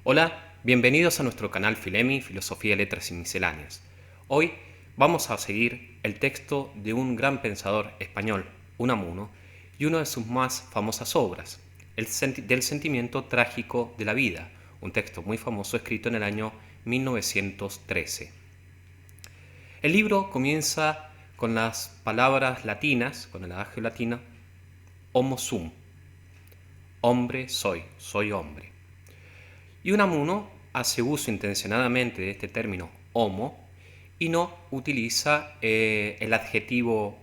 Hola, bienvenidos a nuestro canal Filemi, Filosofía, Letras y Misceláneas. Hoy vamos a seguir el texto de un gran pensador español, Unamuno, y una de sus más famosas obras, del sentimiento trágico de la vida, un texto muy famoso escrito en el año 1913. El libro comienza con las palabras latinas, con el adagio latino, homo sum, hombre soy hombre. Y Unamuno hace uso intencionadamente de este término homo y no utiliza el adjetivo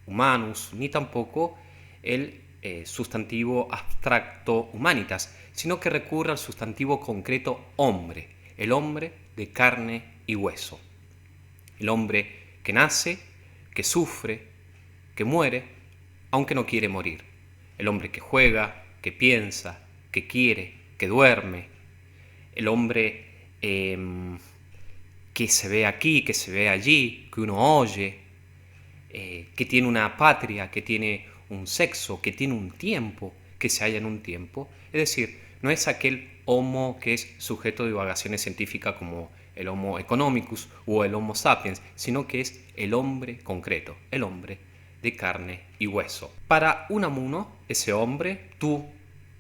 humanus ni tampoco el sustantivo abstracto humanitas, sino que recurre al sustantivo concreto hombre, el hombre de carne y hueso. El hombre que nace, que sufre, que muere, aunque no quiere morir. El hombre que juega, que piensa, que quiere, que duerme. El hombre que se ve aquí, que se ve allí, que uno oye, que tiene una patria, que tiene un sexo, que tiene un tiempo, que se halla en un tiempo. Es decir, no es aquel homo que es sujeto de divagaciones científicas como el homo economicus o el homo sapiens, sino que es el hombre concreto, el hombre de carne y hueso. Para Unamuno, ese hombre, tú,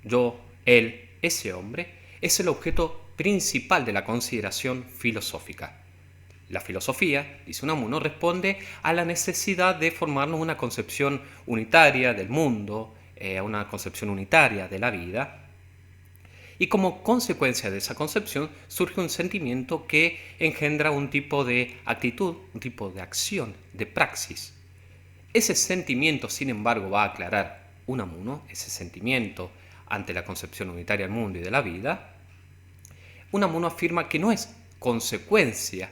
yo, él, ese hombre, es el objeto principal de la consideración filosófica. La filosofía, dice Unamuno, responde a la necesidad de formarnos una concepción unitaria del mundo, a una concepción unitaria de la vida, y como consecuencia de esa concepción surge un sentimiento que engendra un tipo de actitud, un tipo de acción, de praxis. Ese sentimiento, sin embargo, va a aclarar Unamuno, ese sentimiento ante la concepción unitaria del mundo y de la vida. Unamuno afirma que no es consecuencia,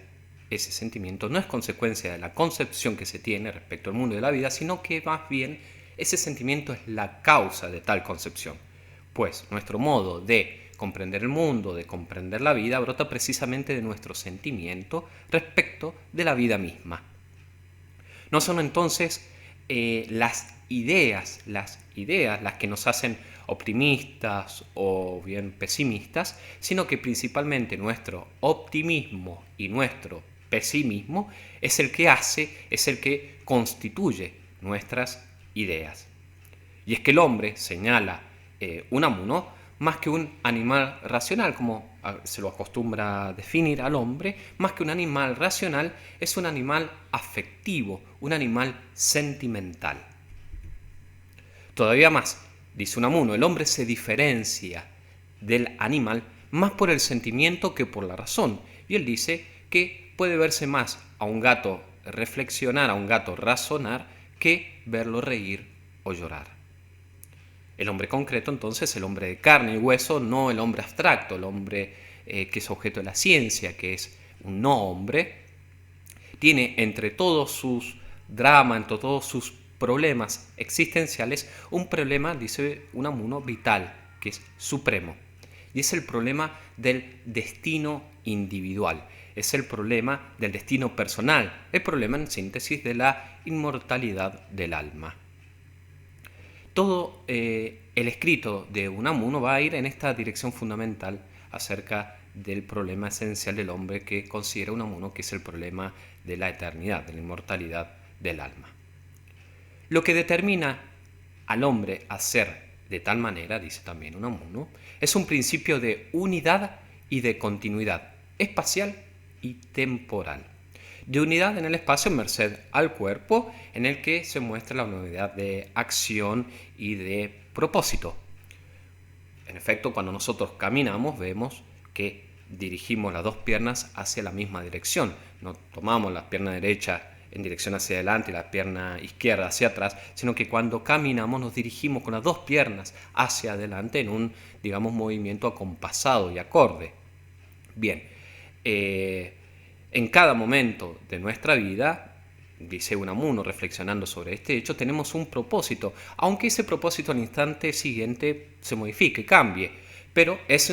ese sentimiento no es consecuencia de la concepción que se tiene respecto al mundo y de la vida, sino que más bien ese sentimiento es la causa de tal concepción. Pues nuestro modo de comprender el mundo, de comprender la vida, brota precisamente de nuestro sentimiento respecto de la vida misma. No son entonces las ideas las que nos hacen optimistas o bien pesimistas, sino que principalmente nuestro optimismo y nuestro pesimismo es el que constituye nuestras ideas. Y es que el hombre, señala Unamuno, más que un animal racional, como se lo acostumbra a definir al hombre, más que un animal racional, es un animal afectivo, un animal sentimental. Todavía más, dice Unamuno, el hombre se diferencia del animal más por el sentimiento que por la razón. Y él dice que puede verse más a un gato reflexionar, a un gato razonar, que verlo reír o llorar. El hombre concreto, entonces, el hombre de carne y hueso, no el hombre abstracto, el hombre que es objeto de la ciencia, que es un no hombre, tiene entre todos sus dramas, entre todos sus problemas existenciales, un problema, dice Unamuno, vital, que es supremo. Y es el problema del destino individual, es el problema del destino personal, el problema, en síntesis, de la inmortalidad del alma. Todo el escrito de Unamuno va a ir en esta dirección fundamental acerca del problema esencial del hombre que considera Unamuno, que es el problema de la eternidad, de la inmortalidad del alma. Lo que determina al hombre a ser de tal manera, dice también Unamuno, es un principio de unidad y de continuidad espacial y temporal. De unidad en el espacio merced al cuerpo, en el que se muestra la unidad de acción y de propósito. En efecto, cuando nosotros caminamos, vemos que dirigimos las dos piernas hacia la misma dirección. No tomamos la pierna derecha en dirección hacia adelante y la pierna izquierda hacia atrás, sino que cuando caminamos nos dirigimos con las dos piernas hacia adelante en un, digamos, movimiento acompasado y acorde. Bien, en cada momento de nuestra vida, dice Unamuno reflexionando sobre este hecho, tenemos un propósito, aunque ese propósito al instante siguiente se modifique, cambie, pero es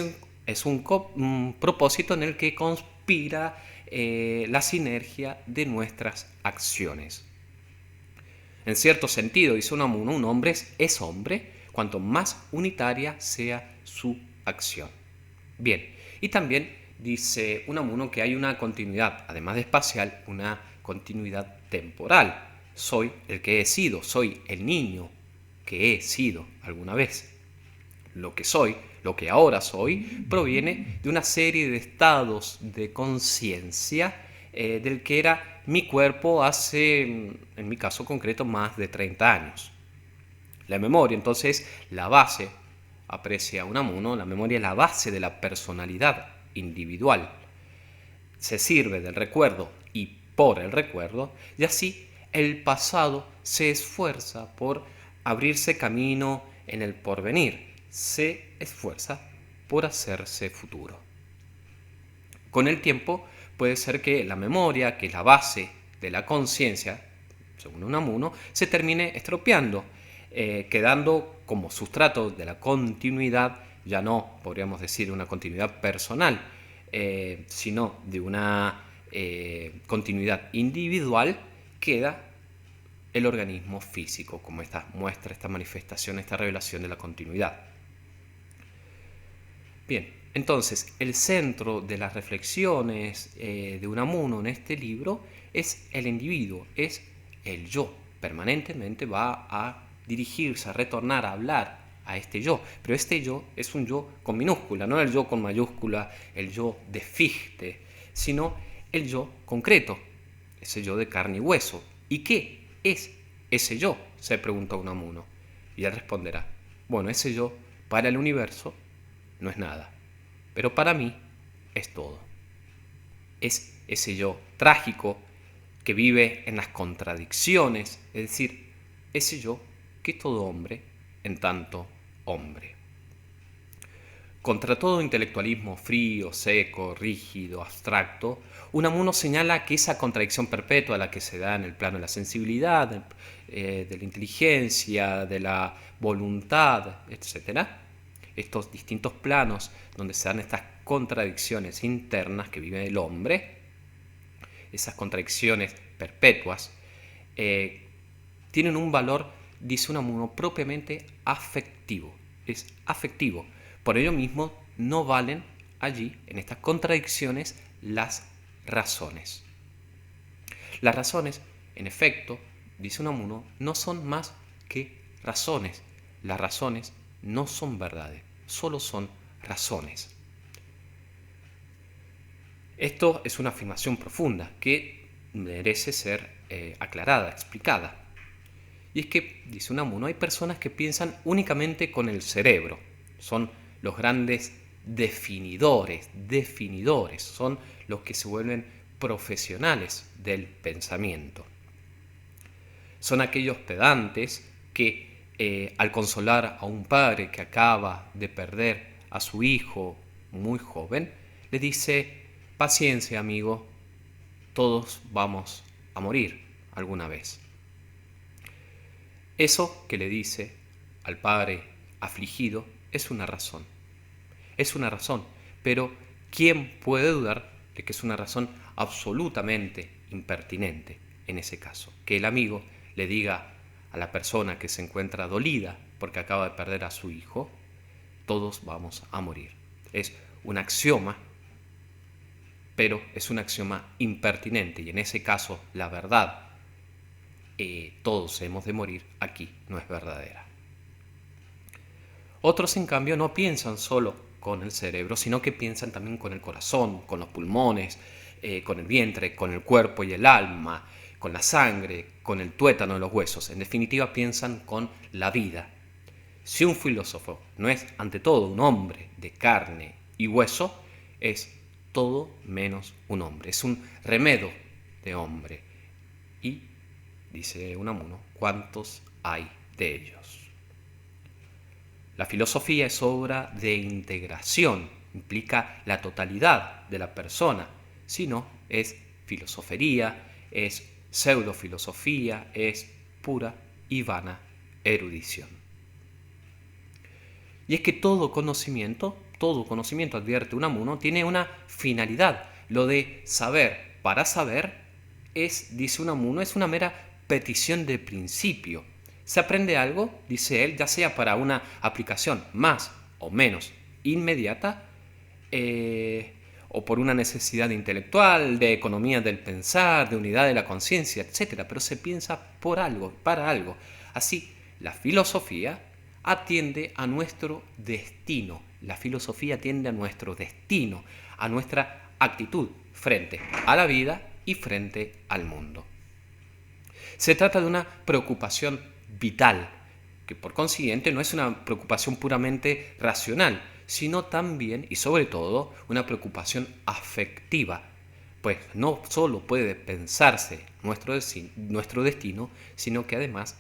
un propósito en el que conspira la sinergia de nuestras acciones. En cierto sentido, dice Unamuno, un hombre es hombre cuanto más unitaria sea su acción. Bien, y también dice Unamuno que hay una continuidad, además de espacial, una continuidad temporal. Soy el que he sido, soy el niño que he sido alguna vez. Lo que soy, lo que ahora soy, proviene de una serie de estados de conciencia del que era mi cuerpo hace, en mi caso concreto, más de 30 años. La memoria, entonces, la base, aprecia Unamuno, la memoria es la base de la personalidad individual. Se sirve del recuerdo y por el recuerdo, y así el pasado se esfuerza por abrirse camino en el porvenir, se esfuerza por hacerse futuro. Con el tiempo puede ser que la memoria, que es la base de la conciencia, según Unamuno, se termine estropeando, quedando como sustrato de la continuidad, ya no podríamos decir una continuidad personal, sino de una continuidad individual, queda el organismo físico, como esta muestra, esta manifestación, esta revelación de la continuidad. Bien, entonces el centro de las reflexiones de Unamuno en este libro es el individuo, es el yo. Permanentemente va a dirigirse, a retornar, a hablar a este yo, pero este yo es un yo con minúscula, no el yo con mayúscula, el yo de Fichte, sino el yo concreto, ese yo de carne y hueso. ¿Y qué es ese yo?, se pregunta Unamuno. Y él responderá, bueno, ese yo para el universo no es nada, pero para mí es todo. Es ese yo trágico que vive en las contradicciones, es decir, ese yo que es todo hombre en tanto hombre. Contra todo intelectualismo frío, seco, rígido, abstracto, Unamuno señala que esa contradicción perpetua, la que se da en el plano de la sensibilidad, de la inteligencia, de la voluntad, etc., estos distintos planos donde se dan estas contradicciones internas que vive el hombre, esas contradicciones perpetuas, tienen un valor, dice Unamuno, propiamente afectivo. Es afectivo. Por ello mismo no valen allí, en estas contradicciones, las razones. Las razones, en efecto, dice Unamuno, no son más que razones. Las razones no son verdades, solo son razones. Esto es una afirmación profunda que merece ser aclarada, explicada. Y es que, dice Unamuno, hay personas que piensan únicamente con el cerebro. Son los grandes definidores, son los que se vuelven profesionales del pensamiento. Son aquellos pedantes que al consolar a un padre que acaba de perder a su hijo muy joven, le dice, paciencia amigo, todos vamos a morir alguna vez. Eso que le dice al padre afligido es una razón. Es una razón, pero ¿quién puede dudar de que es una razón absolutamente impertinente en ese caso? Que el amigo le diga a la persona que se encuentra dolida porque acaba de perder a su hijo, todos vamos a morir. Es un axioma, pero es un axioma impertinente y en ese caso la verdad, todos hemos de morir, aquí no es verdadera. Otros, en cambio, no piensan solo con el cerebro, sino que piensan también con el corazón, con los pulmones, con el vientre, con el cuerpo y el alma, con la sangre, con el tuétano de los huesos. En definitiva, piensan con la vida. Si un filósofo no es ante todo un hombre de carne y hueso, es todo menos un hombre. Es un remedo de hombre. Y, dice Unamuno, ¿cuántos hay de ellos? La filosofía es obra de integración, implica la totalidad de la persona, si no, es filosofería, es pseudofilosofía, es pura y vana erudición. Y es que todo conocimiento, advierte Unamuno, tiene una finalidad. Lo de saber para saber es, dice Unamuno, es una mera petición de principio. Se aprende algo, dice él, ya sea para una aplicación más o menos inmediata, o por una necesidad intelectual, de economía del pensar, de unidad de la conciencia, etc. Pero se piensa por algo, para algo. Así, la filosofía atiende a nuestro destino. La filosofía atiende a nuestro destino, a nuestra actitud frente a la vida y frente al mundo. Se trata de una preocupación vital, que por consiguiente no es una preocupación puramente racional, sino también y sobre todo una preocupación afectiva, pues no solo puede pensarse nuestro destino, sino que además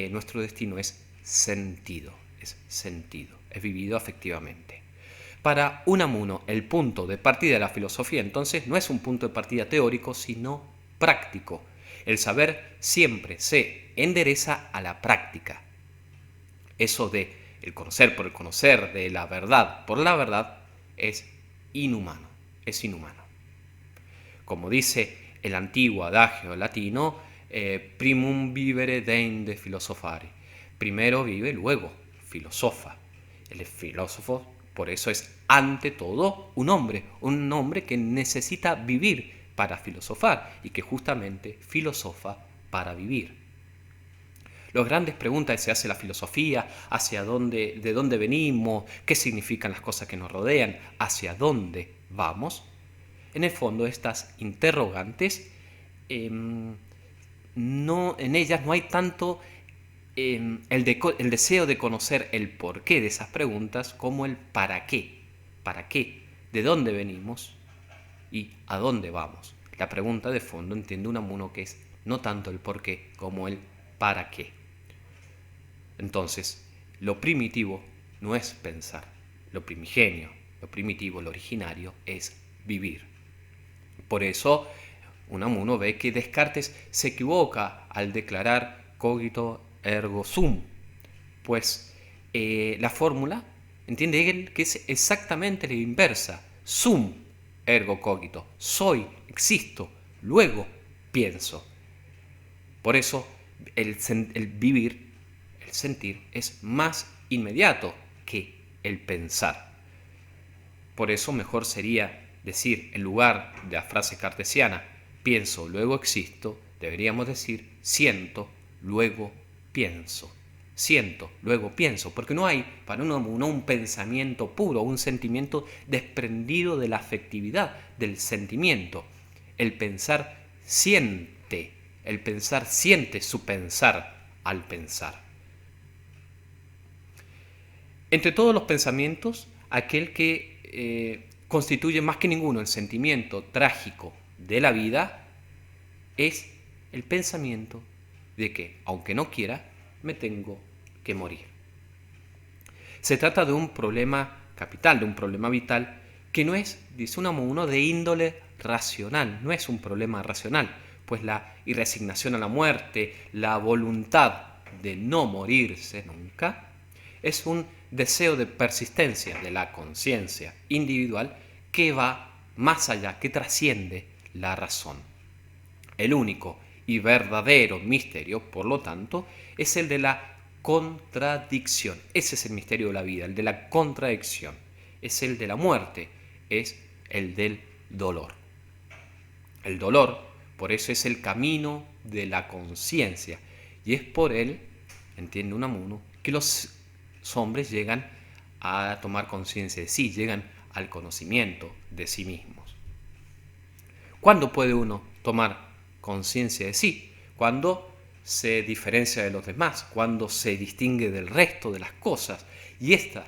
nuestro destino es sentido, es vivido afectivamente. Para Unamuno, el punto de partida de la filosofía entonces no es un punto de partida teórico, sino práctico. El saber siempre se endereza a la práctica. Eso de el conocer por el conocer, de la verdad por la verdad, es inhumano. Como dice el antiguo adagio latino, primum vivere deinde philosophari. Primero vive, luego filosofa. El filósofo, por eso, es ante todo un hombre que necesita vivir para filosofar y que justamente filosofa para vivir. Las grandes preguntas que se hace la filosofía, de dónde venimos, qué significan las cosas que nos rodean, hacia dónde vamos. En el fondo, estas interrogantes, en ellas no hay tanto el deseo de conocer el porqué de esas preguntas como el para qué. ¿Para qué? ¿De dónde venimos? ¿Y a dónde vamos? La pregunta de fondo, entiende Unamuno, que es no tanto el porqué como el para qué. Entonces, lo primitivo no es pensar. Lo primigenio, lo primitivo, lo originario es vivir. Por eso, Unamuno ve que Descartes se equivoca al declarar cogito ergo sum, pues la fórmula, entiende él que es exactamente la inversa. Sum ergo cogito, soy, existo, luego pienso. Por eso el vivir, el sentir, es más inmediato que el pensar. Por eso mejor sería decir, en lugar de la frase cartesiana, pienso, luego existo, deberíamos decir, siento, luego pienso. Siento, luego pienso, porque no hay para uno un pensamiento puro, un sentimiento desprendido de la afectividad del sentimiento. El pensar siente su pensar al pensar. Entre todos los pensamientos, aquel que constituye más que ninguno el sentimiento trágico de la vida es el pensamiento de que, aunque no quiera, me tengo que morir. Se trata de un problema capital, de un problema vital, que no es, dice Unamuno, de índole racional, no es un problema racional, pues la irresignación a la muerte, la voluntad de no morirse nunca, es un deseo de persistencia de la conciencia individual que va más allá, que trasciende la razón. El único y verdadero misterio, por lo tanto, es el de la contradicción. Ese es el misterio de la vida, el de la contradicción. Es el de la muerte, es el del dolor. El dolor, por eso, es el camino de la conciencia. Y es por él, entiende Unamuno, que los hombres llegan a tomar conciencia de sí, llegan al conocimiento de sí mismos. ¿Cuándo puede uno tomar conciencia de sí? Cuando se diferencia de los demás, cuando se distingue del resto de las cosas. Y a esta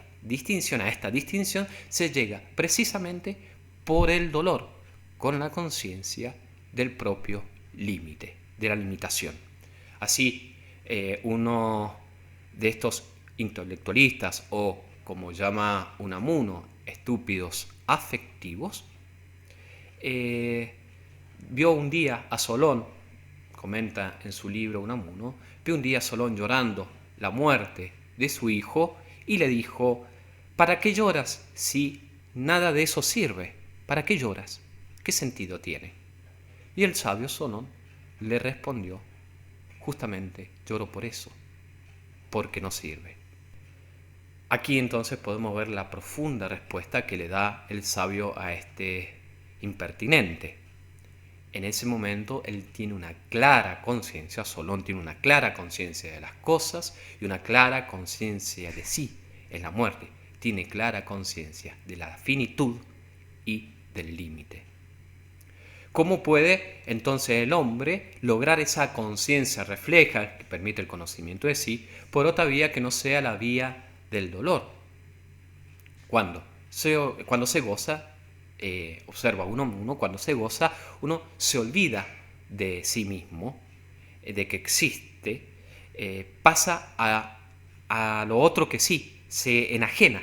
distinción se llega precisamente por el dolor, con la conciencia del propio límite, de la limitación. Así, uno de estos intelectualistas, o como llama Unamuno, estúpidos afectivos, vio un día a Solón, comenta en su libro Unamuno, vio un día a Solón llorando la muerte de su hijo y le dijo: ¿para qué lloras si nada de eso sirve? ¿Para qué lloras? ¿Qué sentido tiene? Y el sabio Solón le respondió: justamente lloro por eso, porque no sirve. Aquí entonces podemos ver la profunda respuesta que le da el sabio a este impertinente. En ese momento él tiene una clara conciencia, Solón tiene una clara conciencia de las cosas y una clara conciencia de sí, en la muerte. Tiene clara conciencia de la finitud y del límite. ¿Cómo puede entonces el hombre lograr esa conciencia refleja que permite el conocimiento de sí por otra vía que no sea la vía del dolor? Cuando se goza, observa uno, cuando se goza, uno se olvida de sí mismo, de que existe, pasa a lo otro que sí, se enajena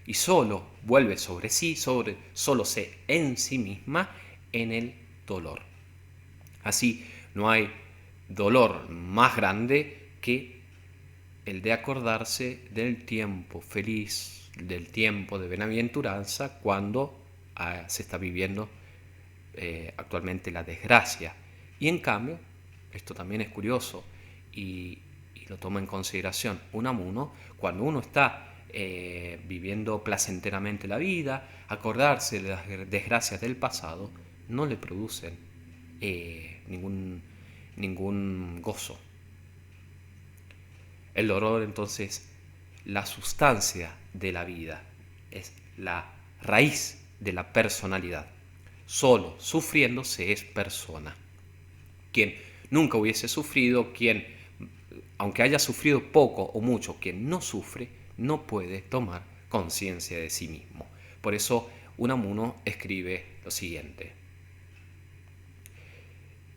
y solo vuelve sobre sí, solo se en sí misma en el dolor. Así no hay dolor más grande que el de acordarse del tiempo feliz, del tiempo de bienaventuranza cuando se está viviendo actualmente la desgracia. Y en cambio, esto también es curioso y lo toma en consideración Unamuno, cuando uno está viviendo placenteramente la vida, acordarse de las desgracias del pasado no le producen ningún gozo. El dolor entonces, la sustancia de la vida, es la raíz de la personalidad. Solo sufriendo se es persona. Quien nunca hubiese sufrido, quien, aunque haya sufrido poco o mucho, quien no sufre, no puede tomar conciencia de sí mismo. Por eso Unamuno escribe lo siguiente: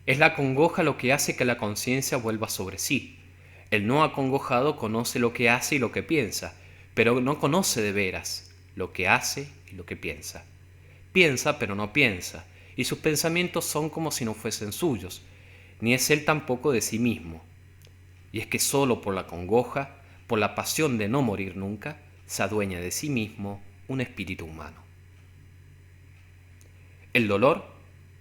es la congoja lo que hace que la conciencia vuelva sobre sí. El no acongojado conoce lo que hace y lo que piensa, pero no conoce de veras lo que hace y lo que piensa. Piensa, pero no piensa, y sus pensamientos son como si no fuesen suyos, ni es él tampoco de sí mismo. Y es que solo por la congoja, por la pasión de no morir nunca, se adueña de sí mismo un espíritu humano. El dolor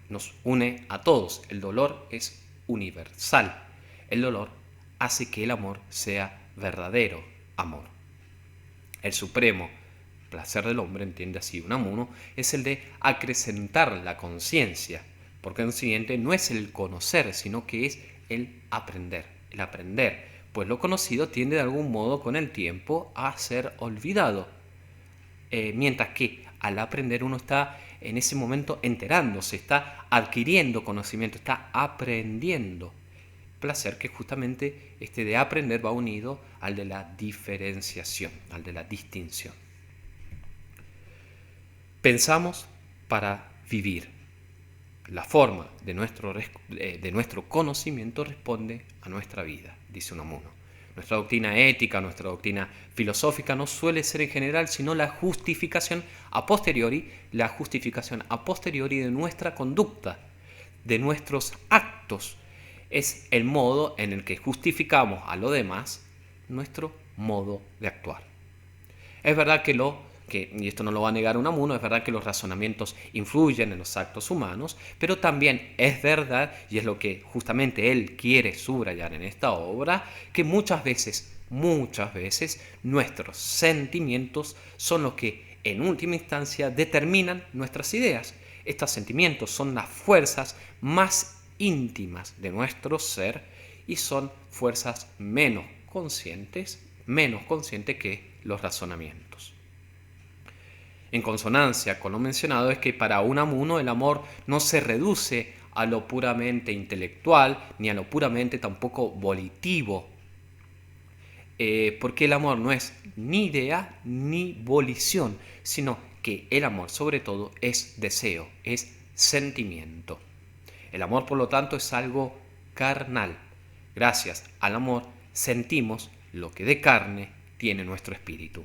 nos une a todos, el dolor es universal, el dolor hace que el amor sea verdadero amor. El supremo placer del hombre, entiende así Unamuno, es el de acrecentar la conciencia. Por consiguiente, no es el conocer, sino que es el aprender. El aprender, pues lo conocido tiende de algún modo con el tiempo a ser olvidado. Mientras que al aprender uno está en ese momento enterándose, está adquiriendo conocimiento, está aprendiendo. Placer que justamente este de aprender va unido al de la diferenciación, al de la distinción. Pensamos para vivir. La forma de nuestro conocimiento responde a nuestra vida, dice Unamuno. Nuestra doctrina ética, nuestra doctrina filosófica no suele ser en general sino la justificación a posteriori de nuestra conducta, de nuestros actos. Es el modo en el que justificamos a lo demás nuestro modo de actuar. Es verdad y esto no lo va a negar Unamuno, es verdad que los razonamientos influyen en los actos humanos, pero también es verdad, y es lo que justamente él quiere subrayar en esta obra, que muchas veces, nuestros sentimientos son los que en última instancia determinan nuestras ideas. Estos sentimientos son las fuerzas más íntimas de nuestro ser y son fuerzas menos conscientes que los razonamientos. En consonancia con lo mencionado es que para Unamuno el amor no se reduce a lo puramente intelectual ni a lo puramente tampoco volitivo, porque el amor no es ni idea ni volición, sino que el amor sobre todo es deseo, es sentimiento. El amor por lo tanto es algo carnal. Gracias al amor sentimos lo que de carne tiene nuestro espíritu.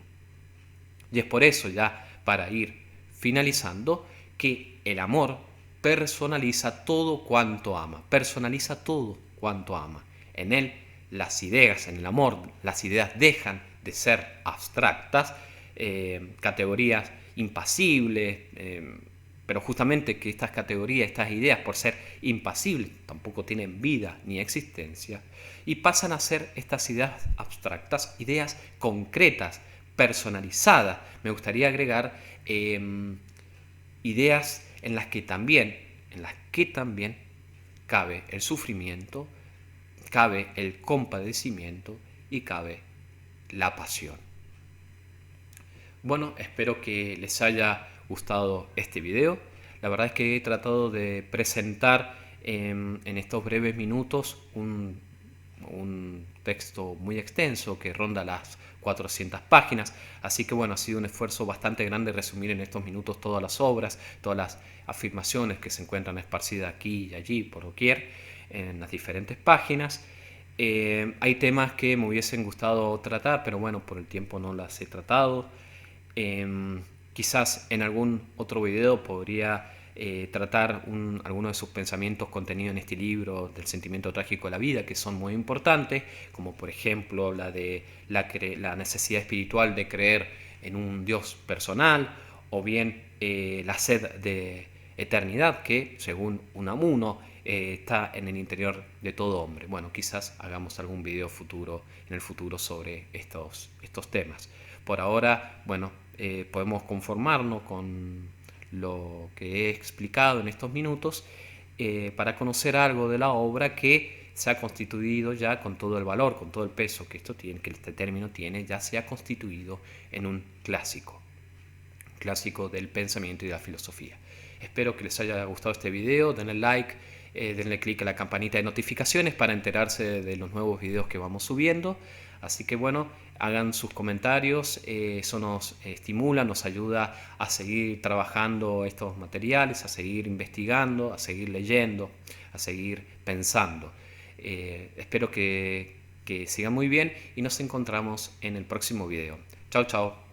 Y es por eso, ya para ir finalizando, que el amor personaliza todo cuanto ama. En él, en el amor, las ideas dejan de ser abstractas, categorías impasibles, pero justamente que estas categorías, estas ideas, por ser impasibles, tampoco tienen vida ni existencia, y pasan a ser estas ideas abstractas, ideas concretas, personalizada. Me gustaría agregar ideas en las que también cabe el sufrimiento, cabe el compadecimiento y cabe la pasión. Bueno, espero que les haya gustado este video. La verdad es que he tratado de presentar en estos breves minutos un texto muy extenso que ronda las 400 páginas, así que bueno, ha sido un esfuerzo bastante grande resumir en estos minutos todas las obras, todas las afirmaciones que se encuentran esparcidas aquí y allí, por doquier, en las diferentes páginas. Hay temas que me hubiesen gustado tratar, pero bueno, por el tiempo no las he tratado. Quizás en algún otro video podría tratar algunos de sus pensamientos contenidos en este libro del sentimiento trágico de la vida, que son muy importantes, como por ejemplo la de la necesidad espiritual de creer en un Dios personal, o bien la sed de eternidad que, según Unamuno, está en el interior de todo hombre. Bueno, quizás hagamos algún video en el futuro sobre estos temas. Por ahora, bueno, podemos conformarnos con lo que he explicado en estos minutos para conocer algo de la obra que se ha constituido ya con todo el valor, con todo el peso que este término tiene, ya se ha constituido en un clásico del pensamiento y de la filosofía. Espero que les haya gustado este video, denle like, denle click a la campanita de notificaciones para enterarse de los nuevos videos que vamos subiendo. Así que bueno, hagan sus comentarios, eso nos estimula, nos ayuda a seguir trabajando estos materiales, a seguir investigando, a seguir leyendo, a seguir pensando. Espero que sigan muy bien y nos encontramos en el próximo video. Chao, chao.